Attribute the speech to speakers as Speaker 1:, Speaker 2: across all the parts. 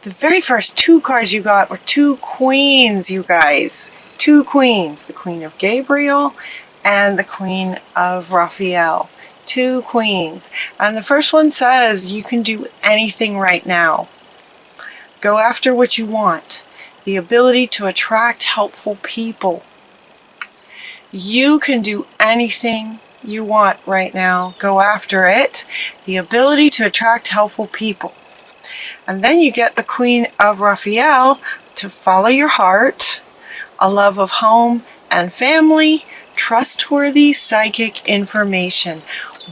Speaker 1: the very first two cards you got were two queens, you guys. Two queens. The Queen of Gabriel and the Queen of Raphael. Two queens. And the first one says you can do anything right now. Go after what you want. The ability to attract helpful people. You can do anything you want right now. Go after it. The ability to attract helpful people. And then you get the Queen of Raphael to follow your heart, a love of home and family, trustworthy psychic information.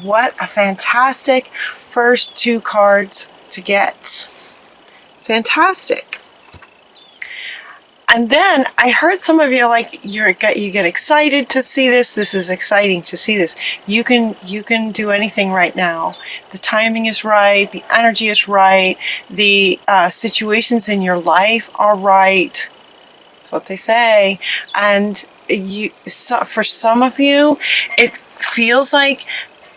Speaker 1: What a fantastic first two cards to get. Fantastic. And then I heard some of you like you get excited to see this. This is exciting to see this. You can do anything right now. The timing is right. The energy is right. The situations in your life are right. That's what they say. And for some of you, it feels like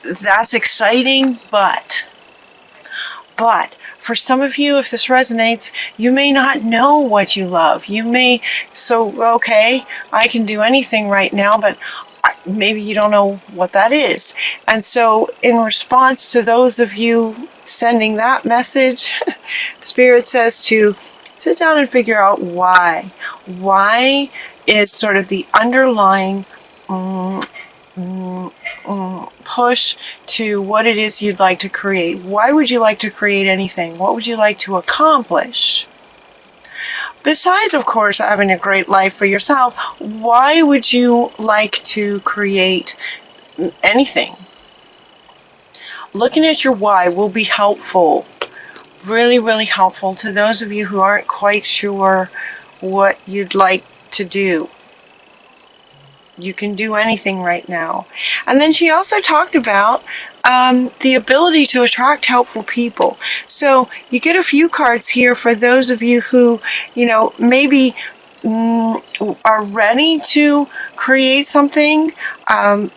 Speaker 1: that's exciting, but for some of you, if this resonates, you may not know what you love. Okay, I can do anything right now, but maybe you don't know what that is. And so in response to those of you sending that message, Spirit says to sit down and figure out why. Why is sort of the underlying push to what it is you'd like to create. Why would you like to create anything? What would you like to accomplish? Besides, of course, having a great life for yourself, why would you like to create anything? Looking at your why will be helpful. Really, really helpful to those of you who aren't quite sure what you'd like to do. You can do anything right now. And then she also talked about the ability to attract helpful people. So you get a few cards here for those of you who, maybe are ready to create something,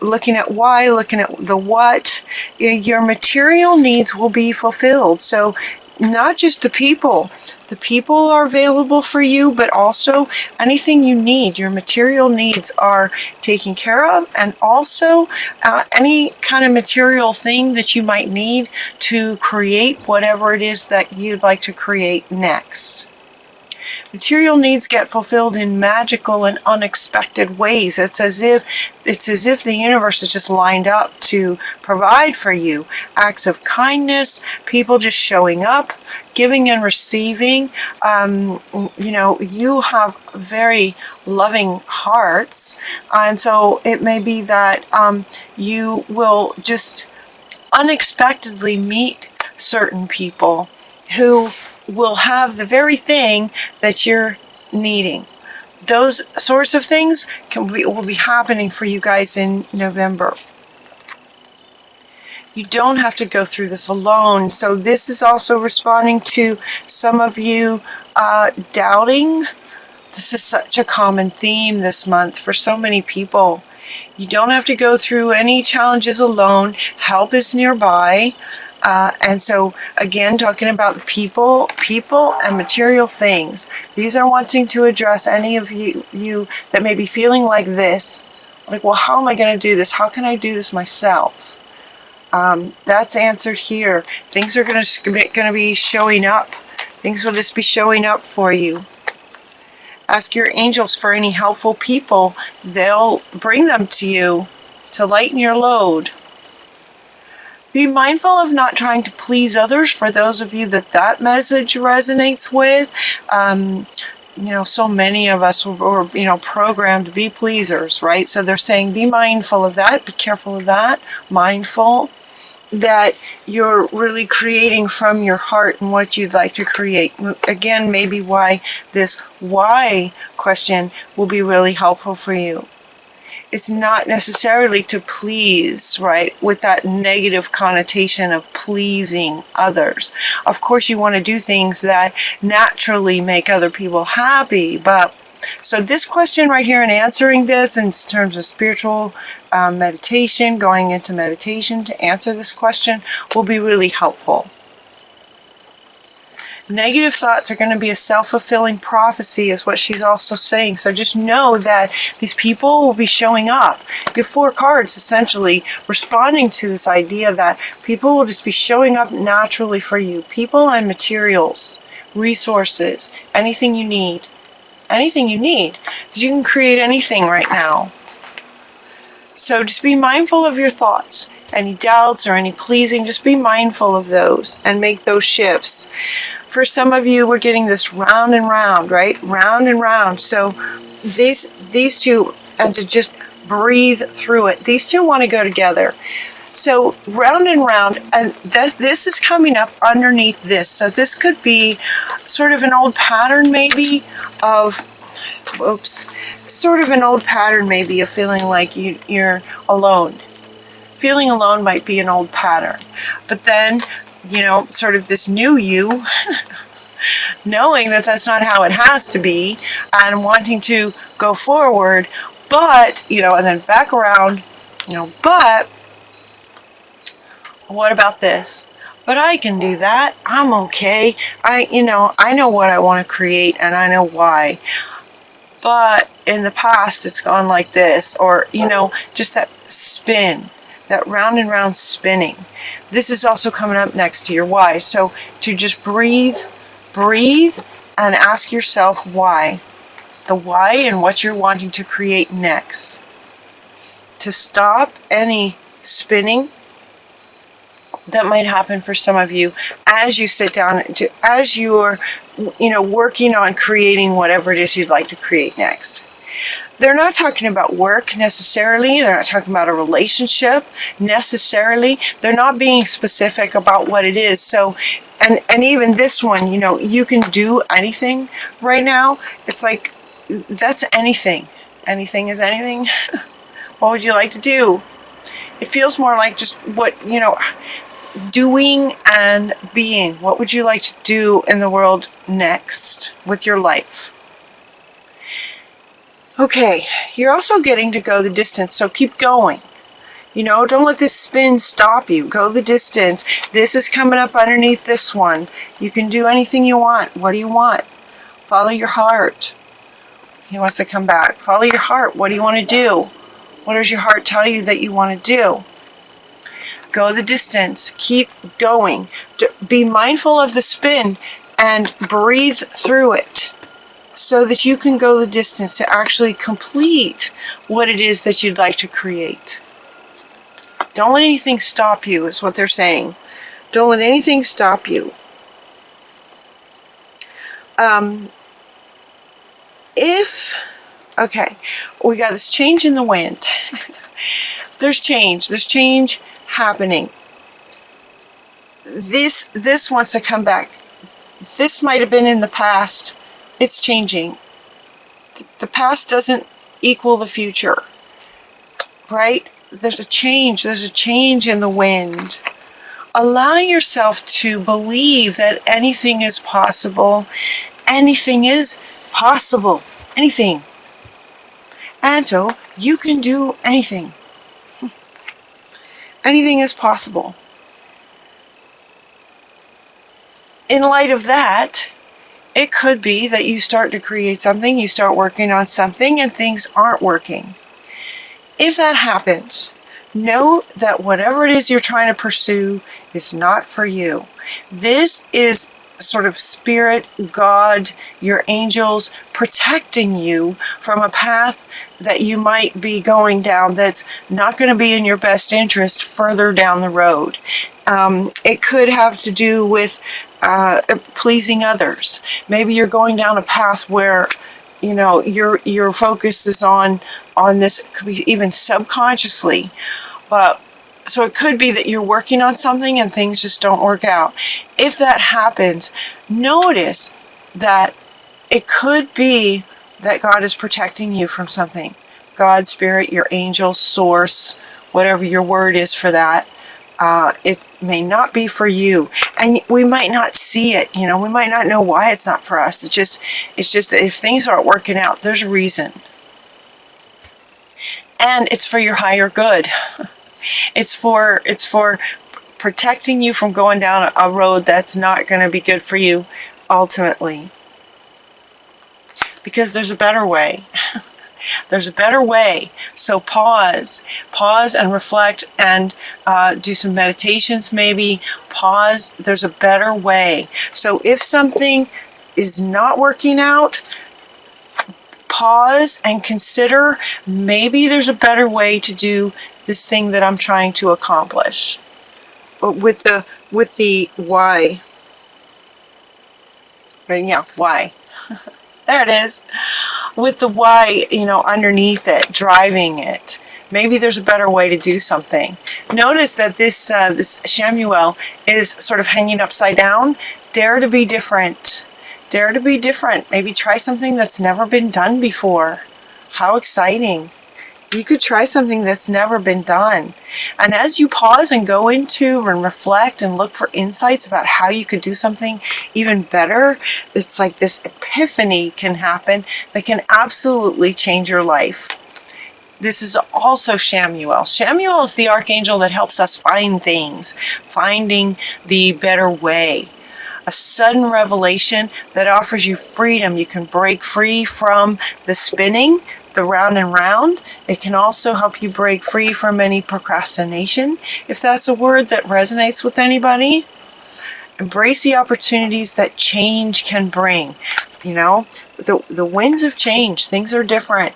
Speaker 1: looking at why, looking at the what. Your material needs will be fulfilled. So not just the people. The people are available for you, but also anything you need. Your material needs are taken care of, and also any kind of material thing that you might need to create whatever it is that you'd like to create next. Material needs get fulfilled in magical and unexpected ways. It's as if the universe is just lined up to provide for you. Acts of kindness, people just showing up, giving and receiving. You have very loving hearts, and so it may be that you will just unexpectedly meet certain people who will have the very thing that you're needing. Those sorts of things will be happening for you guys in November. You don't have to go through this alone. So this is also responding to some of you doubting. This is such a common theme this month for so many people. You don't have to go through any challenges alone. Help is nearby. And so, again, talking about the people and material things. These are wanting to address any of you that may be feeling like this. Like, well, how am I going to do this? How can I do this myself? That's answered here. Things are going to be showing up. Things will just be showing up for you. Ask your angels for any helpful people. They'll bring them to you to lighten your load. Be mindful of not trying to please others for those of you that message resonates with. So many of us were programmed to be pleasers, right? So they're saying be mindful of that, be careful of that, mindful that you're really creating from your heart and what you'd like to create. Again, maybe why this why question will be really helpful for you. It's not necessarily to please, right, with that negative connotation of pleasing others. Of course, you want to do things that naturally make other people happy, but so this question right here and answering this in terms of spiritual meditation, going into meditation to answer this question will be really helpful. Negative thoughts are going to be a self-fulfilling prophecy is what she's also saying. So just know that these people will be showing up. You have 4 cards essentially responding to this idea that people will just be showing up naturally for you. People and materials, resources, anything you need. Anything you need. Because you can create anything right now. So just be mindful of your thoughts. Any doubts or any pleasing, just be mindful of those and make those shifts. For some of you, we're getting this round and round, right? Round and round. So these two, and to just breathe through it, these two want to go together. So round and round, and this is coming up underneath this. So this could be sort of an old pattern maybe of, sort of an old pattern maybe of feeling like you're alone. Feeling alone might be an old pattern. But then, you know, sort of this new you, knowing that that's not how it has to be, and wanting to go forward, but, you know, and then back around, you know, but what about this? But I can do that. I'm okay. I know what I want to create, and I know why. But in the past, it's gone like this, or, you know, just that spin. That round and round spinning. This is also coming up next to your why. So to just breathe, and ask yourself why. The why and what you're wanting to create next. To stop any spinning that might happen for some of you as you sit down, as you're, you know, working on creating whatever it is you'd like to create next. They're not talking about work necessarily. They're not talking about a relationship necessarily. They're not being specific about what it is. So, and even this one, you know, you can do anything right now. It's like, that's anything. Anything is anything. What would you like to do? It feels more like just what, you know, doing and being. What would you like to do in the world next with your life? Okay, you're also getting to go the distance, so keep going. You know, don't let this spin stop you. Go the distance. This is coming up underneath this one. You can do anything you want. What do you want? Follow your heart. He wants to come back. Follow your heart. What do you want to do? What does your heart tell you that you want to do? Go the distance. Keep going. Be mindful of the spin and breathe through it, so that you can go the distance to actually complete what it is that you'd like to create. Don't let anything stop you, is what they're saying. Don't let anything stop you. Okay, we got this change in the wind. There's change happening. This wants to come back. This might have been in the past. It's changing. The past doesn't equal the future, right? There's a change in the wind. Allow yourself to believe that anything is possible. Anything is possible. Anything. And so you can do anything. Anything is possible. In light of that, it could be that you start to create something, you start working on something, and things aren't working. If that happens, know that whatever it is you're trying to pursue is not for you. This is sort of spirit, God, your angels protecting you from a path that you might be going down that's not going to be in your best interest further down the road. It could have to do with pleasing others. Maybe you're going down a path where, you know, your focus is on this. It could be even subconsciously, but so it could be that you're working on something and things just don't work out. If that happens, notice that it could be that God is protecting you from something. God, Spirit, your angel, source, whatever your word is for that. It may not be for you, and we might not see it. You know, we might not know why it's not for us. It's just that if things aren't working out, there's a reason, and it's for your higher good. It's for protecting you from going down a road that's not going to be good for you ultimately. Because there's a better way. There's a better way. So pause and reflect and do some meditations maybe. Pause. There's a better way. So if something is not working out, pause and consider maybe there's a better way to do this thing that I'm trying to accomplish. With the why. Right, yeah, why. There it is. With the why, underneath it, driving it. Maybe there's a better way to do something. Notice that this Shamuel is sort of hanging upside down. Dare to be different. Dare to be different. Maybe try something that's never been done before. How exciting. You could try something that's never been done. And as you pause and go into and reflect and look for insights about how you could do something even better, it's like this epiphany can happen that can absolutely change your life. This is also Shamuel. Shamuel is the archangel that helps us find things, finding the better way. A sudden revelation that offers you freedom. You can break free from the spinning, the round and round. It can also help you break free from any procrastination, if that's a word that resonates with anybody. Embrace the opportunities that change can bring. The winds of change. Things are different.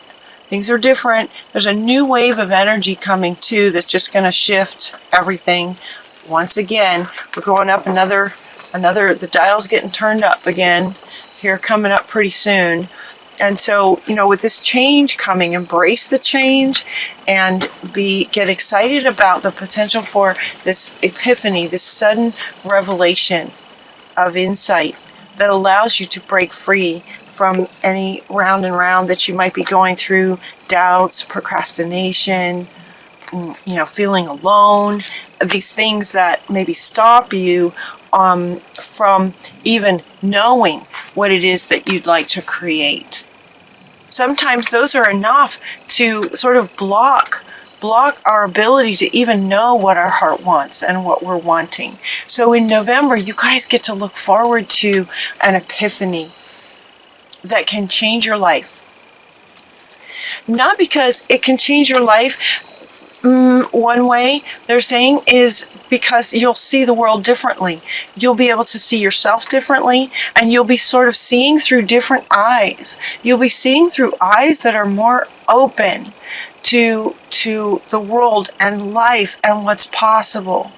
Speaker 1: Things are different. There's a new wave of energy coming too that's just going to shift everything. Once again, we're going up another, the dial's getting turned up again here coming up pretty soon. And so, with this change coming, embrace the change and get excited about the potential for this epiphany, this sudden revelation of insight that allows you to break free from any round and round that you might be going through, doubts, procrastination, feeling alone, these things that maybe stop you from even knowing what it is that you'd like to create. Sometimes those are enough to sort of block our ability to even know what our heart wants and what we're wanting. So in November, you guys get to look forward to an epiphany that can change your life. Not because it can change your life one way, they're saying, is because you'll see the world differently. You'll be able to see yourself differently, and you'll be sort of seeing through different eyes. You'll be seeing through eyes that are more open to the world and life and what's possible.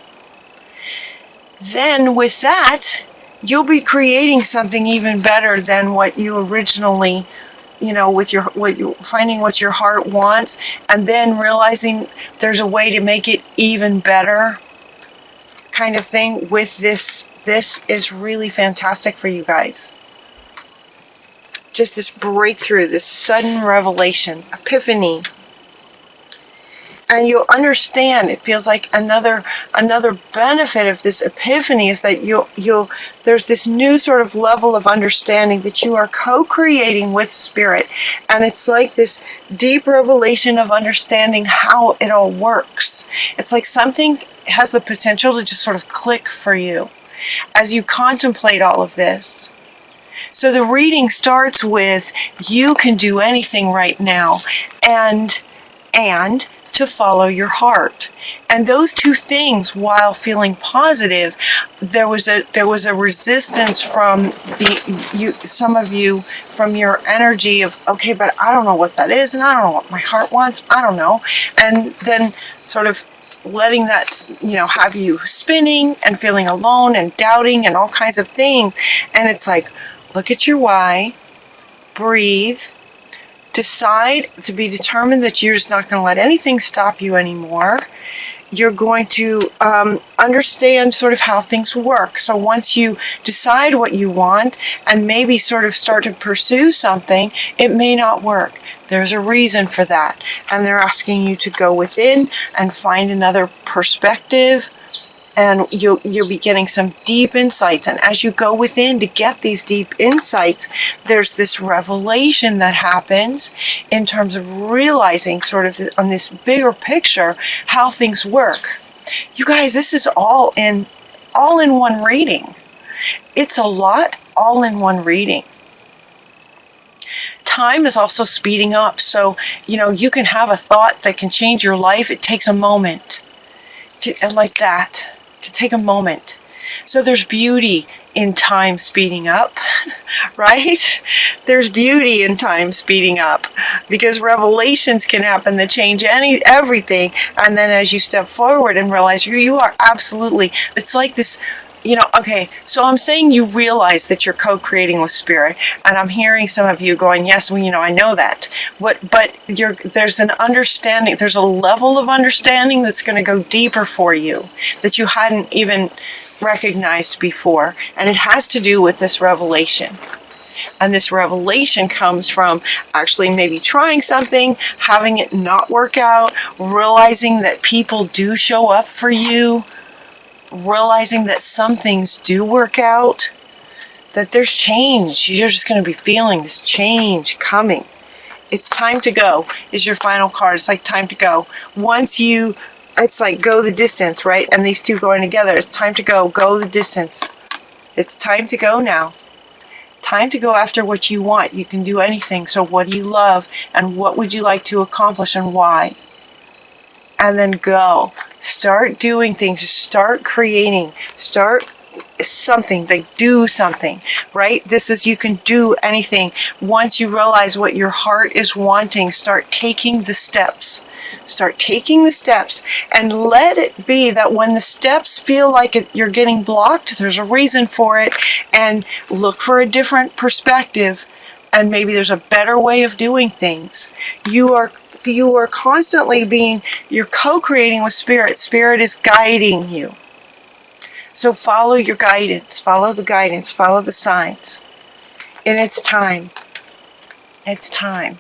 Speaker 1: Then with that, you'll be creating something even better than what you originally finding what your heart wants, and then realizing there's a way to make it even better, kind of thing. With this is really fantastic for you guys. Just this breakthrough, this sudden revelation, epiphany. And you'll understand, it feels like another benefit of this epiphany is that there's this new sort of level of understanding that you are co-creating with Spirit. And it's like this deep revelation of understanding how it all works. It's like something has the potential to just sort of click for you as you contemplate all of this. So the reading starts with, you can do anything right now, and to follow your heart. And those two things, while feeling positive, there was a resistance from some of you, from your energy of, okay, but I don't know what that is, and I don't know what my heart wants, I don't know. And then sort of letting that, have you spinning and feeling alone and doubting and all kinds of things. And it's like, look at your why, breathe, decide to be determined that you're just not going to let anything stop you anymore. You're going to understand sort of how things work. So once you decide what you want and maybe sort of start to pursue something, it may not work. There's a reason for that. And they're asking you to go within and find another perspective. And you'll be getting some deep insights. And as you go within to get these deep insights, there's this revelation that happens in terms of realizing sort of on this bigger picture how things work. You guys, this is all in one reading. It's a lot all in one reading. Time is also speeding up. So, you can have a thought that can change your life. It takes a moment. Like that. It can take a moment. So there's beauty in time speeding up, right? There's beauty in time speeding up, because revelations can happen that change everything. And then as you step forward and realize you are absolutely, it's like this, okay, so I'm saying you realize that you're co-creating with spirit, and I'm hearing some of you going, yes, well, I know that. But there's an understanding, there's a level of understanding that's going to go deeper for you that you hadn't even recognized before, and it has to do with this revelation. And this revelation comes from actually maybe trying something, having it not work out, realizing that people do show up for you, realizing that some things do work out, that there's change. You're just going to be feeling this change coming. It's time to go is your final card. It's like time to go. It's like go the distance, right? And these two going together. It's time to go the distance. It's time to go now. Time to go after what you want. You can do anything. So what do you love? And what would you like to accomplish and why? And then go. Start doing things. Start creating. Start something. Like do something, right? This is, you can do anything. Once you realize what your heart is wanting, start taking the steps. Start taking the steps, and let it be that when the steps feel like you're getting blocked, there's a reason for it, and look for a different perspective, and maybe there's a better way of doing things. You are constantly you're co-creating with spirit. Spirit is guiding you. So follow your guidance, follow the guidance, follow the signs. And it's time. It's time.